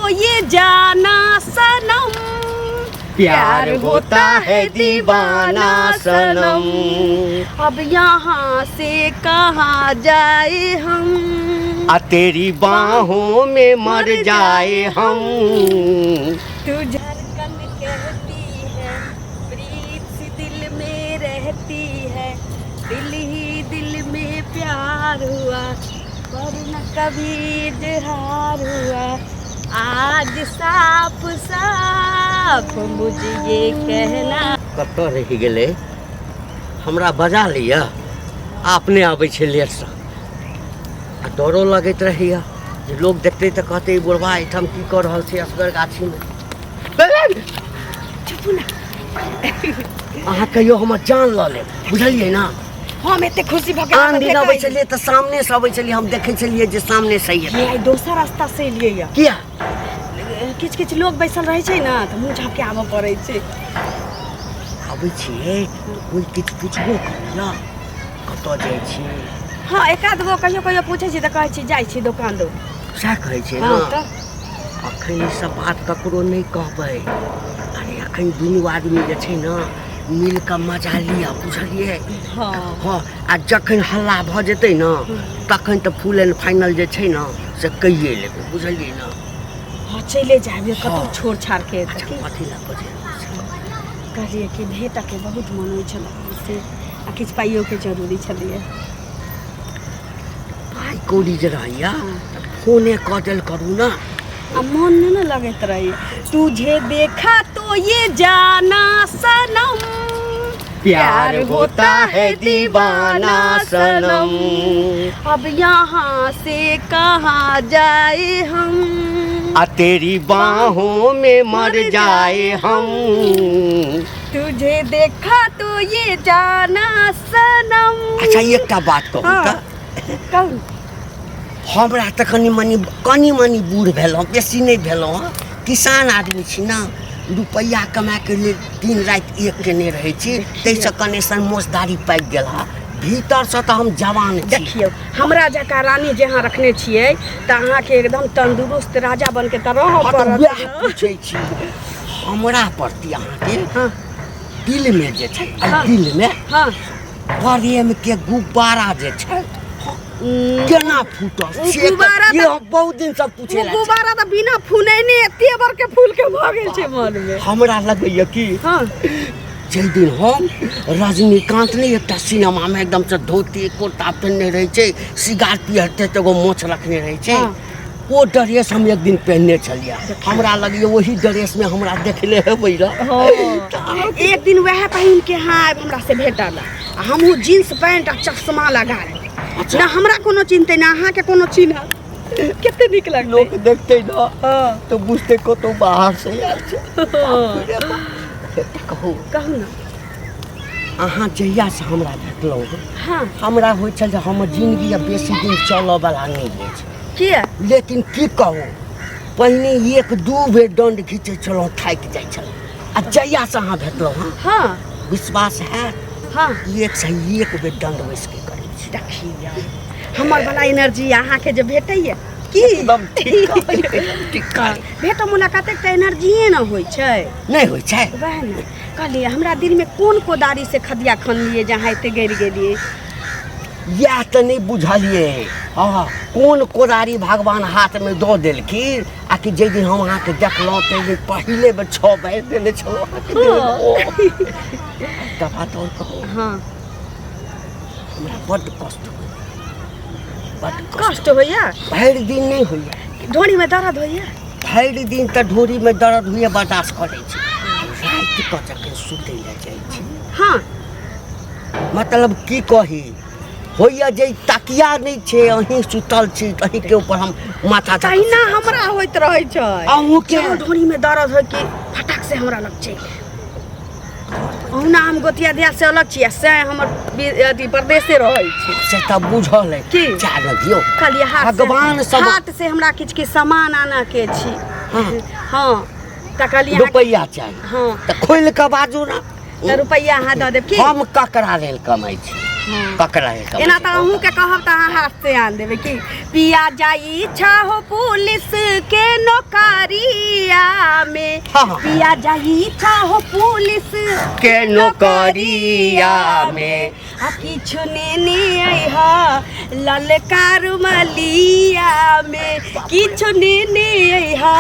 ये जाना सनम, प्यार होता है दीवाना सनम। अब यहाँ से कहाँ जाए हम, तेरी बाहों में मर जाए हम। तू धड़कन कहती है, प्रीत सी दिल में रहती है, दिल ही दिल में प्यार हुआ पर न कभी इजहार हुआ। आज साफ साफ मुझे ये कहना। कत रह गए हमरा बजा लिया अपने आबै छै लेट से आ डरो लगैत रहैया जे लोग देखते तो कहते ई बुढ़वा एहिठाम की कर रहल छै असगर गाछी में। अहाँ कहियो हमर जान लऽ लेब बुझलियै ना। हम एते खुशी भऽ आन दिन अबै गेल छलियै तऽ सामने से अबै छलियै, हम देखै छलियै जे सामने से ही है। दोसर रास्ता से एलियै या किया किछ किछ लोग बैसल रहै छै ना तऽ मुँह झाँपके आबऽ पड़ै छै। अबै छियै कोई किछु पुछबो करैया कतऽ जाइ छी। हाँ एकाध गो कहियो कहियो पूछै छी तऽ कहै छी जाइ छी दोकान दो सएह कहै छै हाँ ना। अखन ई सब बात ककरो नहीं कहबै। अरे अखन दुनू आदमी जे छै ना मिल कऽ मजा लिया बुझलियै। हाँ हाँ आ जखन हल्ला भऽ जेतै ना तखन तऽ फुल एंड फाइनल जे छै ना से कहिए लेबै बुझलियै ना। हाँ चले जाबे कतौ हाँ। छोड़ छाड़ के कथी लऽ बजे कहलिए कि भेंट के बहुत मन होइ छल से आ किछ पाइयो के जरूरी छलिए। पाइ कौड़ी जे रहैया तऽ फोने कऽ देल करू ना। आ मन नहीं लगत रही। तुझे देखा तो ये जाना सनम, प्यार होता है दीवाना सनम। अब यहाँ से कहाँ जाए हम, तेरी बाहों में मर जाए हम। तुझे देखा तो ये जाना सनम। अच्छा एकटा बात कहू हाँ। तऽ कहू हमरा तऽ कनि मनि बूढ़ भेलहुँ, बेसी नहीं भेलहुँ हँ। किसान आदमी छी ना, रुपैया कमा के लेल दिन राति एक केने रहै छी, ताहिसँ कनेसन मोसदारी पाकि गेल हँ। भीतर से तो हम जवान छी। देखियो हमरा जका रानी जहाँ रखने छियै तऽ अहाँके एकदम तंदुरुस्त राजा बन के तरह हाँ, तऽ पड़त। वएह पूछै छी हमरा प्रति अहाँके हाँ दिल में जे छै हाँ। दिल में हाँ प्रेम के गुब्बारा जे छै केना फूटल से गुब्बारा ये तऽ- हम बहुत दिन से पूछे ला छी। गुब्बारा तऽ बिना फुनैने एते बर के फूल के भऽ गेल छै मन में। हमरा लगैया कि हाँ जै दिन हम रजनीकांत ने एकटा सिनेमा में एकदम से धोती कुर्ता पहनने रहे छै, सिगार पियते तो एगो मोछ रखने रहे छै, हाँ। वो ड्रेस हम एक दिन पहनने छलिए। हमरा लगिए वही ड्रेस में हमरा देखले हेबै रह। एक दिन वह पहिन के हाँ हमरा से भेटल आ हमहू जींस पैंट आ चश्मा लगा ले। अच्छा। ना हमरा कोनो चिन्हते ना अहाँ के कोनो चिन्ह कते नीक लगतै। लोग देखते ना हाँ तो बुझते कतौ बाहर से आयल छै। कहू कहू ना। अहाँ जहिया से हमरा भेटलहुँ हाँ हमरा होइ छल जे हमर जिंदगी अब बेसी दिन चलऽ वाला नहीं अछि। किया लेकिन की कहू पहिने एक दू बेर दंड घीचे छलहुँ थाकि जाइ छलहुँ, आ जहिया से अहाँ भेटलहुँ हँ हाँ विश्वास है हाँ एक से एक बेर दंड बैस के करै छी। देखिए हमर वाला एनर्जी अहाँ के जे भेटैया की एकदम ठीक कहलियै। भेट मुलाकात एकटा एनर्जिए न होइ छै। नहीं होइ छै। वह न कहलिए हमरा दिल में कोन कोदारी से खदिया खनलिए जहाँ एते गिर गेलिए। यह तो नहीं बुझलिए। हाँ कौन कोदारी भगवान हाथ में दऽ देलखिन आ कि जै दिन हम अहाँके देखलहुँ ताहि दिन पहिले बेर 6 बार देने छलहुँ एकटा बात और कहू हाँ हमरा बड्ड कष्ट होइया, बड्ड कष्ट होइया भरि दिन नहीं होइया। ढोड़ी में दर्द होइया। भरि दिन तऽ ढोरी में दर्द हुए बर्दाश्त कर लै छी, राति कऽ जखन सुतै लए जाइ छी हाँ मतलब की कही होइया जे तकिया नहीं छै अहीं सुतल छी अहीं के ऊपर हम माथा तहिना हमरा होइत रहै छै। अहूँ के केहन ढोड़ी में दर्द हो कि फटाक से हमरा लग छै। अहुना हम गोतिया दिया से अलग छियै से हमर अथी परदेशे रहै छै। से तब बुझल है की? चाह न दियो कहलिए भगवान सब हाथ से हमरा किछ के सामान आना के छी। हाँ। हाँ त कहलिए रुपैया चाहिए हाँ तऽ खोल के बाजू ना त रुपैया अहाँ दऽ देब की। हम ककरा लेल कमाई छी हाँ। ककरा लेल कमाई एना छी? त अहूँ के कहब त अहाँ हाथ से आन देबै की। पिया जाई छहो पुलिस के नौकर नौकरिया में हाँ, हाँ। पिया जाही चाहो पुलिस के नौकरिया में आ किछु नेने अइहा ललका रुमलिया में किछु नेने अइहा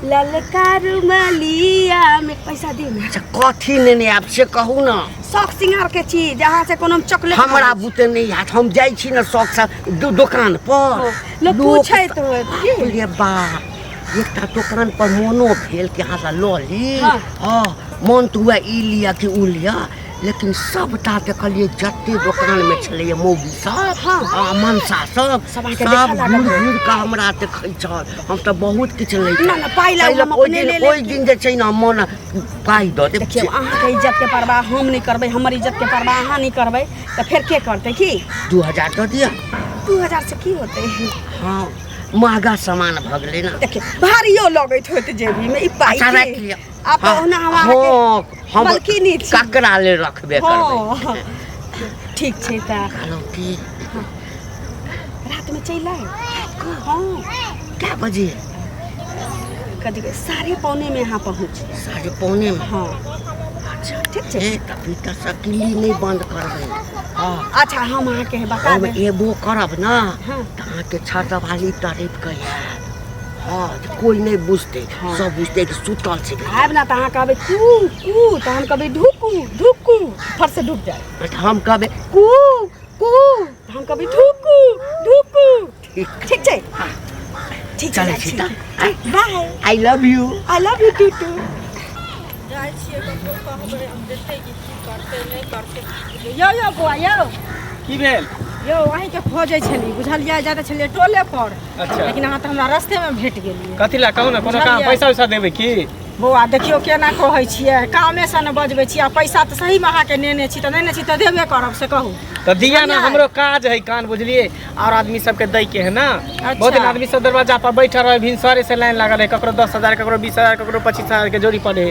ललका रुमलिया में पैसा दे ना अच्छा कथी नेने आब से कहू ना शौक सिंगार के चीज जहाँ से कोनो चॉकलेट हमरा बुते नहीं हाथ हम जाइ छी ना शौक से दुकान पर लोग पूछे तो बोलिए बा एकटा दुकान पर मोनो भेल के यहाँ लो ली हाँ। हाँ मन तो हुआ ई लिया कि उ लिया लेकिन सबटा देखलिए जते दुकान में छले मौगी सब हाँ। मनसा सब सब आके देखा लागल घूर है। घूर के हमरा देखै छल हम तो बहुत किछ ले ना ना पाई ला हम अपने ले ले ओइ दिन जे छै ना मन पाई द दे देखिए अहाँ के इज्जत के परवाह हम नहीं करबै हमर इज्जत के परवाह अहाँ नहीं करबै तो फिर के करते की 2000 दे दिया 2000 से की होते हाँ महंगा सामान भ गेलै ना देखिए भारियो लगैत होत जेबी में ई पाई अच्छा रख लिया आप ओना हमारा हाँ हम मलकिनी छी ककरा ले रखबे करबै हाँ ठीक छै त हेलो की रात में चल आए हाँ क्या बजे कदी 5:30 में यहाँ पहुँच 5:30 में हाँ अच्छा ठीक छै तभी तक सकली नहीं बंद करबै हाँ अच्छा हम अहाँ के बता हम दें एबो करब ना हाँ। तो अहाँ के छत वाली तारीफ कहिए हाँ तो कोई नहीं बुझते हाँ। सब बुझते कि सुतल छै आब ना तो अहाँ कहबै कू कू तो हम कहबै ढुकू ढुकू फट से ढुक जाए तो हम कहबै कू कू तो हम कहबै ढुकू ढुकू ठीक ठीक छै ठीक छै चलै छी जाइ तऽ छी। Bye I love you I love you too too जाइ छियै ककरो कहबै हम देखै कि की करतै नहि करतै यौ बौआ यौ की भेल यौ अहीँके खोजै छली बुझलियै जाते छलियै टोले पर अच्छा। लेकिन अहाँ तऽ हमरा रस्तेमे भेट गेलियै कथी ला कहू ने कोनो काम बुझलियै। पैसा उसा देबै की बौआ देखियौ केना कहै छियै कामे से ने बजबै छी आ पैसा तऽ सहीमे अहाँके नेने छी तऽ नेने छी तऽ देबे करब से कहू तो दिया ना बुझलियै। हमरो काज है कान बुझलिए और आदमी सबके दै के है ना अच्छा। बहुत दिन आदमी सब दरवाजा पर बैठल रहे भिनसरे से लाइन लागल है ककरो 10,000 ककरो 20,000 ककरो 25,000 के जोड़ी पड़े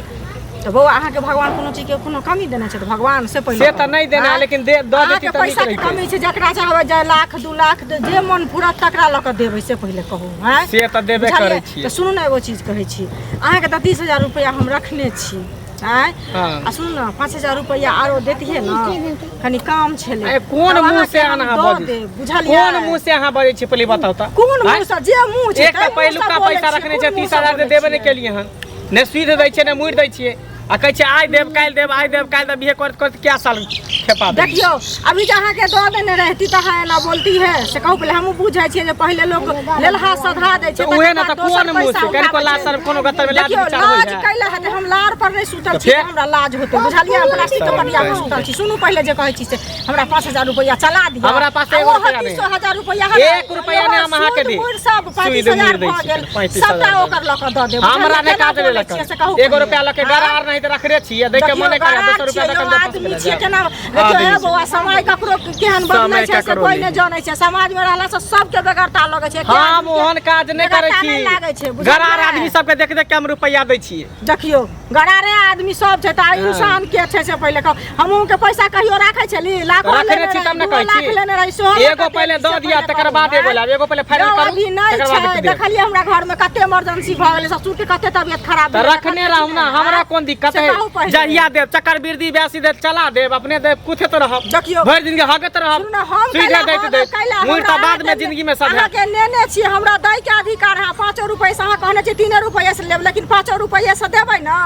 तऽ बौआ अहाँके भगवान कोनो चीजके कोनो कमी देने छै तऽ भगवान से पहिले से तऽ नहीं देना है, लेकिन दे दऽ देती अहाँके तऽ नीक पैसा के रहितै कमी छै जकरा चाहबै जे लाख 2 लाख जे मन पूरत तकरा लऽ कऽ देबै से पहिले कहू हैं से तऽ देबे करै छियै तऽ सुनू ने एगो चीज कहै छी अहाँके तऽ 30,000 रुपया हम रखने छी आँय हाँ। आ सुनू ने 5,000 रुपया आरो देतियै ने कनी काम छलै ए, कोन तब मुँह से अहाँके हम अहाँ दऽ बजै देब, बुझलियै कोन मुँह से अहाँ बजै छी पहले बताओ तऽ कोन मुँह आँय? से जे मुँह छै एक ताहि तऽ पहिलुका मुँह से पैसा बोलै रखने छियै, छै कोन मुँह से 30,000 बोलै देबे नहि छियै? केलियै हन ने सुधि दै छियै ने मुड़ि दै छियै आ कहै छै आइ देब काल्हि देब आइ देब काल्हि देब बिहे करत करत क्या साल खेपा देब देखियो अभी जे अहाँके दऽ देने रहती तऽ अहाँ एना बोलती है से कहू पहिले हमहूँ बुझै छियै जे पहिले लोग लेलहा सधा दै छै तऽ उहे ना तकर तऽ बाद कोन दोसर मुँह से पैसा कनिको उठाबै लाज छै। शरम कोनो गत्तर में लाज देखियो विचार होइ लाज है कैला हेतै हम लार पर नहि सुतल छी फेर? तऽ हमरा लाज होतै बुझलियै हम प्लास्टिक के पटिया में सुतल छी सुनू पहिले जे कहै छी से हमरा 5,000 रुपया चला दिअ हमरा पास एगो रुपया नहि। 100,000 रुपया एक रुपया नहि हम अहाँके देब। सब सुई 35,000 दै भऽ छी, गेल 35,000 सबटा ओकर लऽ कऽ दऽ देब हमरा बुझलियै? ने काज केना ले बोलै छियै से कहू एगो रुपया लऽ के पहिले। गरार नहीं तऽ रखले छियै दै के मने करे 200 रुपया दऽ के आदमी छियै केना देखियो हे बौआ समय ककरो केहन बदलै छै से कोई नहि जानै छै समाज में रहला से सबके बेगरता लगै छै हम ओहन काज नहीं करे लागै छै छी बुझलियै? गरार आदमी सबके देख देख के हम रुपया दै छियै देखियो गरारे आदमी सब छै तऽ इंसान के छै से पहिले कहू हमहूँ के पैसा कहियो राखै छली लाखो रखने लेने छी रही, तब ने 2 कहै लाख लेने रही, सेहो छी एगो कते पहले से दऽ दिया पहिले तकर कहू, बाद एगो हैं? लाब एगो पहले फाइनल यौ, करू अभी नहीं तकर बाद छै देब देखलियै हमरा घर में कते इमरजेंसी भऽ गेलै ससुर के कते तबियत खराब तऽ भेलै, रखने देखलियै रहू कि ना नहीं? हमरा कोन दिक्कत से है कहू पहिले। जहिया देब चक्कर बिरदी ब्यासी देब चला देब अपने देब कुथे तो रहब देखियो। भरि दिन के हगत रहब सुनू ने, हम सुविधा कैला दैत हम दैत कैला मुड़ हमरा तऽ बाद में अहाँके जिंदगी में सब है अहाँके लेने छियै हमरा दै के अधिकार है 5 रुपए से अहाँ कहने छियै 3 रुपए से लेब लेकिन 5 रुपए से देबै ना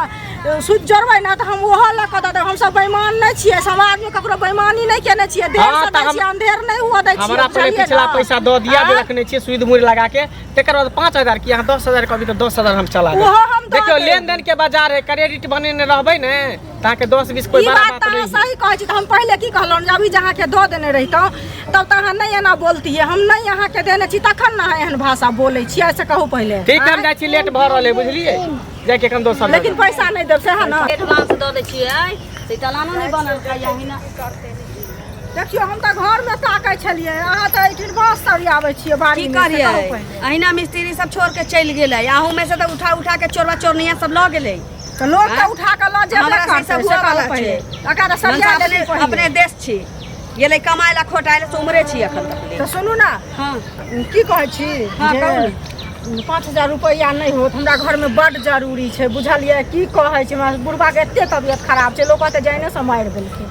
सूद जोड़बै ना तऽ हम ओहो लऽ कऽ दऽ देब हम सब बेईमान नहीं छियै समाज में ककरो बेईमानी नहीं केने छियै देर हाँ, से तऽ दै हम- छियै अंधेर नहीं हुआ दै छियै हमरा पहले बुझलियै पिछला ना? पैसा दऽ दिया जे हाँ? रखने छियै सुई मुड़ लगा के तकर बाद 5,000 की यहाँ 10,000 कभी तो 10,000 हम चला देब ओहो हम दऽ देखियो देब। लेन देन के बाजार है क्रेडिट बनेने रहबै ने ताकि 10-20 कोई ई बड़ा बात बात तऽ अहाँ नहीं सही कहै छी तऽ हम पहिले की कहलहुँ जे अभी जहाँ के दऽ देने रहितहुँ तब तऽ अहाँ नहीं एना बोलतियै हम नहीं अहाँके देने छी तखन ना अहाँ एहन भाषा बोलै छियै से कहू पहिले ठीक है हम हाँ? जाइ छी लेट भऽ रहल है बुझलियै जाके कम दोसर लेकिन पैसा नहीं देब सएह ना एडवांस दऽ दै छियै से चालानो नहीं बनल खाइया हिना देखियो हम तऽ घर में ताकै छलियै अहाँ तऽ एठिन बस सरी आबै छियै बाड़ी की में, से कहू करिए पहिले। अहिना मिस्त्री सब छोड़ के चल गेलै आहू में से तो उठा उठा के चोरवा चोरनिया सब लऽ गेलै तऽ लोग तऽ उठा के लऽ जेबे हमरा से करतै सब से हुआ कहू वाला पहिले छै तकर तऽ सरिया मनसा देली अपने अपने देश छी गेलै कमाए ला खोटाए ला से उमरे छी एखन तक ले तऽ सुनू ना हाँ की कहै छी हाँ, जे कहू 5,000 रुपया नहीं होत हमरा घर में बड जरूरी छै बुझलिए की कहै छै हमरा बुढ़बा के एते तबियत खराब छै लोग कहते जाने से मारि देलकै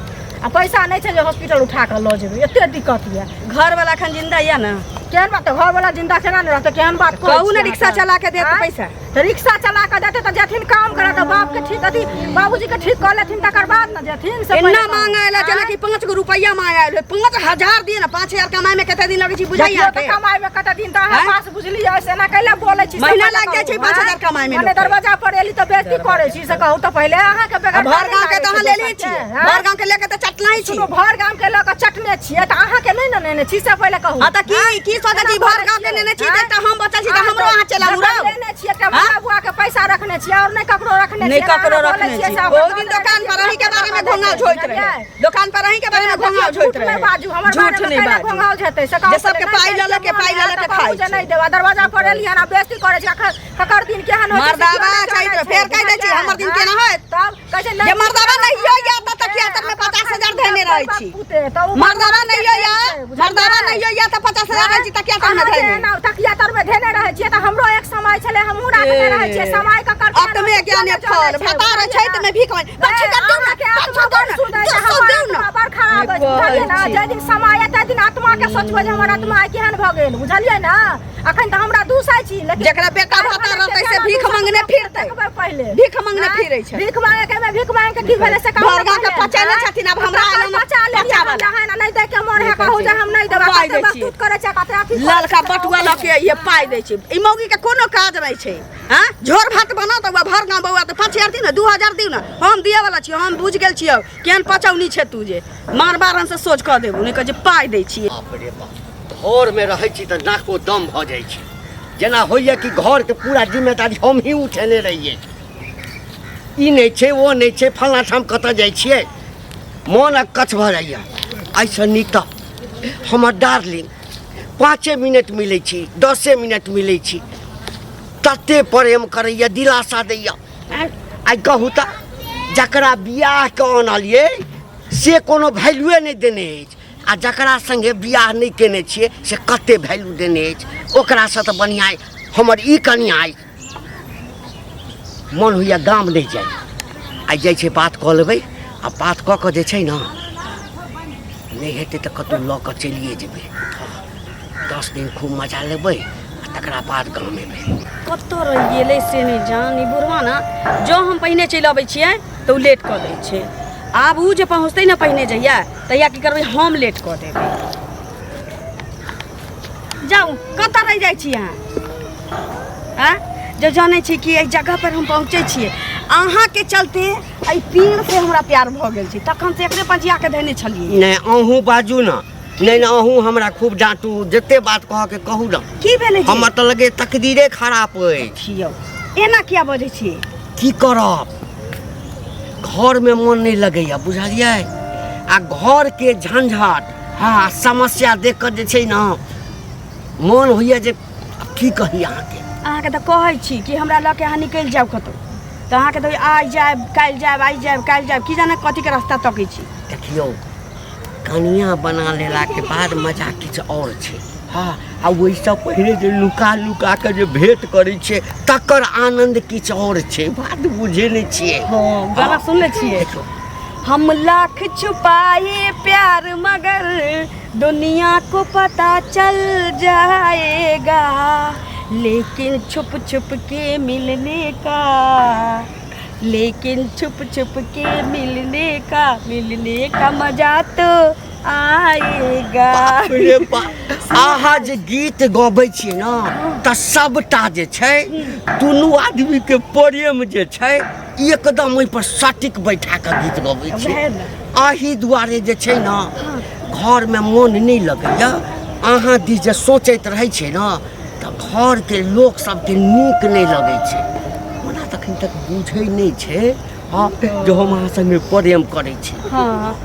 आ पैसा नहीं छै जे हॉस्पिटल उठा के ल जेबै एते दिक्कत ये घर वाला खन जिंदा या ना केहन बात घर वाला जिंदा केना नहीं रहते केहन बात कहू ना रिक्शा चला के देत पैसा तो रिक्शा चला के देते तो जेथिन काम करे तो बाप के ठीक अथी बाबूजी के ठीक कर लेथिन तकर बाद ना जेथिन से इतना मांगायला जना कि 5 रुपया मांगायले 5,000 दिए ना 5,000 कमाए में कते दिन लगे छी बुझाइया के कमाए में कते दिन त पास बुझलिए ऐसे ना कैला बोलै छी महीना लाग जाय छै 5,000 कमाए में माने दरवाजा पर एली तो बेइज्जती करे छी से कहू तो पहले अहाँ के बेगर भर गांव के तो ले ली छी भर गांव के लेके तो चटना ही छी भर गांव के लेके चटने छी त अहाँ के नहीं न नेने छी से पहले कहू हां त की सोचे छी भर गांव के नेने छी त हम बचल छी त हमरो वहां चला मुरा लेने छी एकटा माँ बुआ के पैसा रखने छी और नहीं ककरो रखने छी नहीं ककरो रखने छी ओ दिन दुकान पर रही के बारे में घोंघाव झोइत रहे दुकान पर रही के बारे में घोंघाव झोइत रहे बाजू हमर झूठ नहीं बाजू घोंघाव झते से जे सबके पाई ले के खाई छै नहीं देवा दरवाजा पर एलिया ना बेइज्जती करे छी ककर दिन केहन होय मर्दावा चाहिए फेर कह दे छी हमर दिन केना होय तब कहै जे मर्दावा नहीं हो या त तकिया तर में 50,000 देने रहै छी मर्दावा नहीं हो या मर्दावा नहीं हो या त 50,000 रहै छी तकिया तर में देने ना तकिया तर में देने रहै छी त हमरो एक समय छले हमहू राखने रहै छी समय का कर अब में ज्ञान एक फल भता रह छै त में भीख मांग बच्चे का दू ना बड़ खराब है बुझलिए ना जे दिन समय एते दिन आत्मा के सोचबे जे हमर आत्मा केहन भ गेल बुझलिए ना अखन त हमरा दूसै छी लेकिन जेकरा बेटा भता रहतै से भीख मांगने फिरतै पहले भीख मांगने फिरै छै भीख मांगे के में भीख मांगे के की भेले से काम घर गांव के पचाले छथिन अब हमरा आलो पचा ले जहां नहीं दे के मोर है कहू जे हम नहीं देबा पाई दै बात छियै। करे छै कतरा की ललका बटुआ ल के ये पाई दै छै ई मौगी के कोनो काज नहीं छै हां झोर भात बना त भर गांव बउआ त 5,000 दी ना 2,000 दी ना हम दिए वाला छी हम बुझ गेल छियै केहन पचौनी छै तू जे मार बारन से सोच क देबू नहीं कह जे पाई दै छियै बाप रे बाप घर में रहै छी त नाको दम भ जाइ छै जेना होइए कि घर के पूरा जिम्मेदारी हम ही उठेने रहिए ई नहीं छै वो नहीं छै फलना ठाम कतऽ जाइ छियै मन अकछ भ जाइए ऐसे नीक तऽ हमर डार्लिंग 5 मिनट मिलै छी 10 मिनट मिलै छी तते प्रेम करैए दिलासा दैए आइ कहू तऽ जकरा बियाह के आनलिए से कोनो वैल्यूए नहीं देने अछि आ जकरा संगे बियाह नहीं केने छियै से कते वैल्यू देने अछि ओकरा से तऽ बढ़िया हमर ई कनिया अछि मन होइए गाम नहीं जाए आइ जाइ छै बात कऽ लेबै आ बात कऽ कऽ जे छै ने नहीं हेतै तऽ कतहु लऽ कऽ चलिए जेबै 10 दिन खूब मजा लेबै आ तकरा बाद गाम एबै कतऽ रह गेलै से नहीं जान ई बुढ़वा ना जो हम पहिने चलि अबै छियै तऽ उ लेट कऽ दै छै आब उ जे पहुँचतै ना पहिने जइया तहिया की करबै हम लेट कऽ देबै जाऊ कतऽ रह जाइ छी अहाँ आ जो जानै छी कि एहि जगह पर हम पहुँचे छियै अहाँके चलते एहि पेड़ से हमरा प्यार भऽ गेल छै तखन से एकरे पंजिया के देने छलियै नहीं अहूँ बाजू ना नहीं ना अहूँ हमरा खूब डांटू जते बात कह के कहू ना की भेलै जी हमर तऽ लगे तकदीरे खराब अछि छियौ एना किया बजै छियै की करब घर में मन नहीं लगैया बुझलिए आ घर के झंझट हाँ समस्या देख कर जे छै ना मन होइए जे की कही अहाँके तऽ कहै छी कि हमरा लऽ के अहाँ निकलि जाउ कतहु तऽ अहाँके तऽ आइ जायब काल्हि जायब आइ जायब काल्हि जायब की जाने कथीके रास्ता तकै छी देखियो कनिया बना लेला के बाद मजा किछु और छै हाँ आ ओहिसँ पहिले जे लुका लुका के जे भेंट करै छै तकर आनंद किछु और छै बात बुझे नहीं छियै गाना सुनले छियै हम लाख छुपाए प्यार मगर दुनिया को पता चल जाएगा लेकिन छुप छुप के मिलने का लेकिन छुप छुप के मिलने का मजा तो आएगा रे बाप अहाँ जे गीत गबै छियै ना तऽ सबटा जे छै दुनू आदमी के प्रेम जे छै एकदम ओहि पर सटीक बैठा के गीत गबै छियै अही दुआरे जे छै ना घर में मन नहीं लगैया अहाँ दिस जे सोचैत रहै छै ना तऽ घर के लोक सबके नीक नहीं लगै छै ओना तखन तक बुझै नहीं छै हाँ जो हम अहाँ संगे प्रेम करै छी हाँ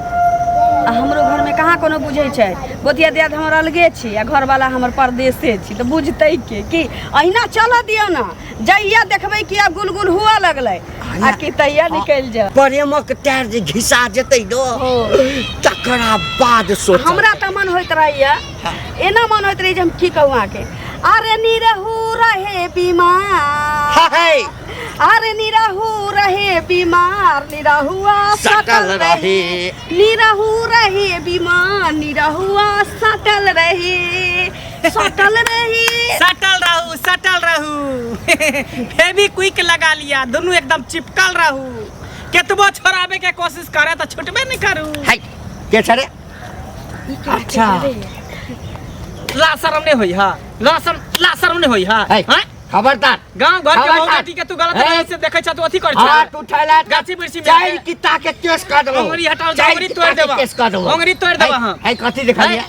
हमरो घर में कहाँ कोनो बुझै छै गोतिया दियाद हमर अलगे छी आ घर वाला हमर परदेसे छी तऽ बुझतै के कि अहिना चलऽ दियौ ना जइया देखबै कि आब गुलगुल हुआ लगलै आ कि तैया निकलि जा प्रेमक टायर जे घिसा जेतै न तकरा बाद सोच हमरा तऽ मन होइत रहैया एना मन होइत रहै जे हम की कहूँ अहाँके अरे निरहू रहे बीमार, हाय अरे निरहू रहे बीमार, निरहुआ सटल रहे, निरहू रहे बीमार, निरहुआ सटल रहे, सटल रहे। सटल रहू फेवी क्विक लगा लिया, दोनों एकदम चिपकल रहू। केतबो छोड़ावे के कोशिश करे तो छूटबे नहीं करू। हाय के छरे अच्छा ला शरम नहीं होई हां, ला शरम नहीं होई हां। हाय खबरदार गांव घर के खबरदार। बेटी के तू गलत हे। नजर से देखे छ, तू अथी कर छ। हाथ उठाला गाछी बिरछी में चाय की ताके केस काट दो, अंगुरी हटाओ, चाय अंगुरी की तोड़ ताके देबा, केस काट दो, अंगुरी तोड़ देबा हां। हाय कथी देखा लिया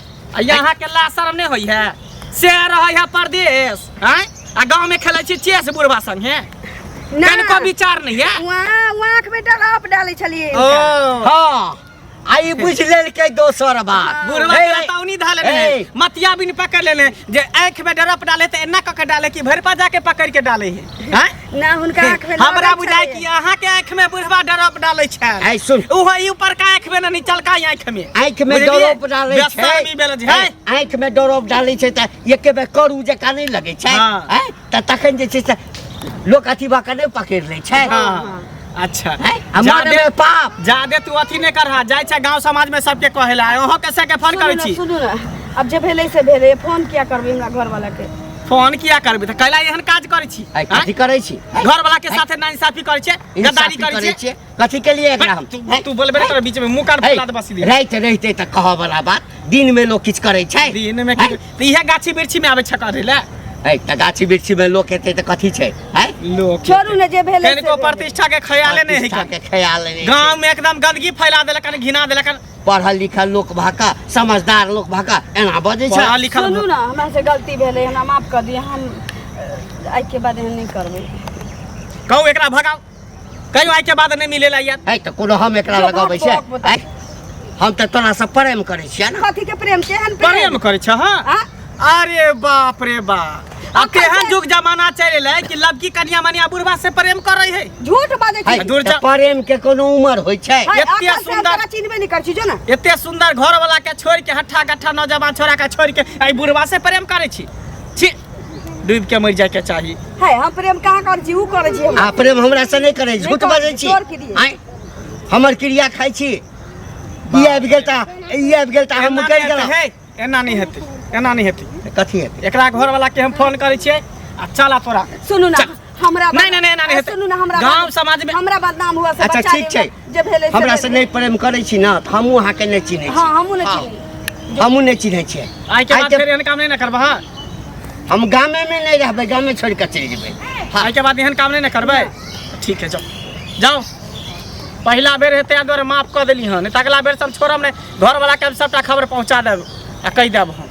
यहाँ के ला शरम नहीं होई है, से रह है परदेश हैं आ गांव में खेलै छी चेस बुढ़वा संग है, कनको विचार नहीं है। वहाँ आँख में डराप डाले छलिए। ओ हां आई बुझ लेल के दोसर बात बुढ़वा हे, के ताउनी धाले ने हे। मतिया बिन पकड़ लेने जे आंख में डरप डाले त एना क के डाले कि भरपा जाके पकड़ के डाले है हैं। ना हुनका आँख में हमरा लगल बुझाय छलै। कि अहाँ के आंख में बुढ़वा डरप डाले छै। हाय सुन ओहो ई ऊपर का आंख में न नीचल का आंख में आँख में बुझलियै? डरोप डाले छै, बेशर्मी भेल छै। आँख में डरोप डाले छै त एके बेर करू जका नहीं लगे छै हाँ। हैं त तखन जे छै से लोग अथी बा के नहीं पकड़ ले छै हाँ अच्छा हैं हमारे में पाप जादे तू अथी नहीं करहा जाय छै गांव समाज में सबके कहेला ओहो कैसे के फोन करे छी। सुनू ना, अब जे भेलै से भेलै, फोन किया करबै हमरा घर वाला के? फोन किया करबे त कैला एहन काज करे छी, आई कथी करे छी घर वाला के साथे नाइंसाफी करे छै, गद्दारी करे छै। कथी के लिए एकरा हम तू बोलबे नहीं करे बीच में मुंह काट फुला दे बस दे। रहते रहते त कह वाला बात दिन में लोग किछ करे छै दिन में की त इहे गाछी बिरछी में आवे छ करे ले है त गाछी बिरछी में लोग हेते त कथी छै है लोग छोड़ू ने, जे भेलै से कनको भेलै। प्रतिष्ठा के ख्याले नहीं प्रतिष्ठा है के ख्याल नहीं गांव में एकदम गंदगी फैला देलक घिना देलक। पढ़ल लिखल लोग भाका समझदार लोग भाका एना बजे छै पढ़ा लिखल सुनू ना, हमरा से गलती भेलै, हमरा माफ कर दिए, हम आइ के बाद एहन नहीं करबै। कहू एकरा भगाओ, कहियो आइ के बाद नहीं मिलेला यार। है त कोनो हम एकरा जो लगाबै बात छै बात बता। है? हम त तोरा से प्रेम करे छियै ना कथी के प्रेम, केहन प्रेम करे छ हां। हाँ? अरे बाप रे बाप, अब केहन युग जमाना चल है कि लड़की कन्या मनिया बुढ़वा से प्रेम करे है। झूठ बाजै है छी। दूर जा। त प्रेम के कोनो उम्र होय छै हाय, एते अकल से सुंदर- तोरा चिन्हबे नहीं कर छी, जो ना। एते सुंदर घर वाला के छोड़ के हट्ठा गट्ठा नौजवान छोरा के छोड़ के आई बुढ़वा से प्रेम करे छी छी, डूब के मर जाए के चाहिए। है हम प्रेम कहाँ कर छी, ऊ करे छी हम। आ प्रेम हमरा से नहीं करे झूठ नहीं बाजै करै छी, छी तोर की दियै? आइ हमर क्रिया खाइ छी ई आबि गेल त हम एना मुकर नहीं गेलौ हेतै, हे, एना नहीं हेतै, एना नहीं हेतै। कथी हेतै एकरा घर वाला के हम फोन करे छियै आ चला तोरा। सुनू ना, हमरा नहीं, नहीं, नहीं, नहीं हेतै। सुनू ना, हमरा गाँव समाज में- हमरा बदनाम हुआ से अच्छा बचा ठीक छै लेब, जे भेलै हमरा से भेलै। नहीं प्रेम करे छी ना त हमहू अहाँ के नहीं चिन्है छी हाँ, हमहूँ नहीं हाँ, चिन्है। हमहू नहीं चिन्है छियै आई के आइ बाद के- फिर एहन काम नहीं ना करबा हां। हम गामे में नहीं रहबै गामे छोड़ के चलि जेबै हाँ आई के बाद एहन काम नहीं ना करबै। ठीक है जाओ जाओ, पहला बेर हेतै आ दुआरे माफ कऽ देली हन, अगला बेर से हम छोड़ब नहीं, घर वाला के सबटा खबर पहुंचा देब आ कहि देब हम।